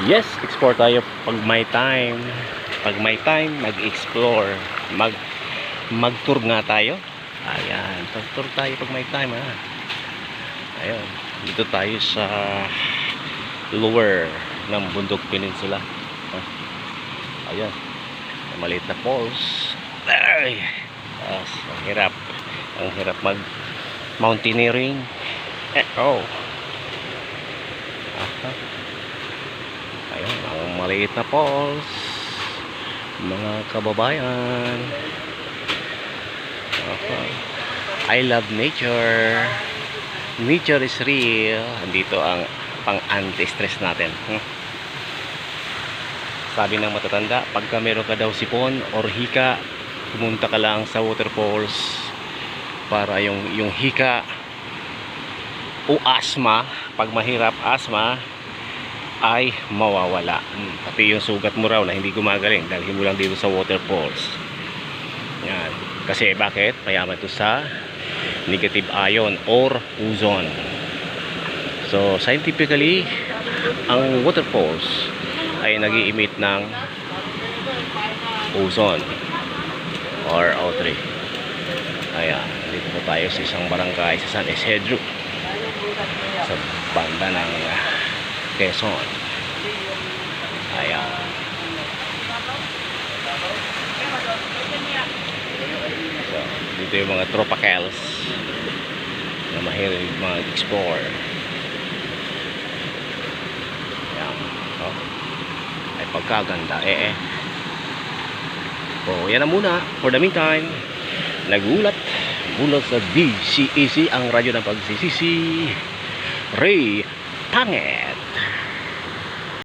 Yes, explore tayo pag may time. Pag may time, mag-explore. Mag-tour nga tayo. Ayan, pag-tour tayo pag may time ha. Ayun, dito tayo sa lower ng Bundok Peninsula. Ayan, maliit na falls. Ay, ang hirap. Ang hirap mag mountaineering. Oh. Ayun, ang maliit na falls, mga kababayan. I love nature. Nature is real. Andito ang pang anti-stress natin. Sabi ng matatanda, pagka meron ka daw sipon or hika, pumunta ka lang sa waterfalls para yung hika o asthma, pag mahirap asthma ay mawawala. Tapi yung sugat mo raw na hindi gumagaling, dalhin mo lang dito sa waterfalls. Yan. Kasi bakit? Mayaman ito sa negative ion or ozone. So scientifically, ang waterfalls ay nag-i-emit ng ozone or O3. Ayan, dito po tayo sa isang barangay sa San Isidro, sa banda ng Quezon. Ayan. So, dito yung mga tropicals na mahilig mag-explore. Ayan. Oh. Ay pagkaganda. So, yan na muna. For the meantime, nagulat mula sa DCEC, ang radyo ng pagsisisi, Ray Pangit.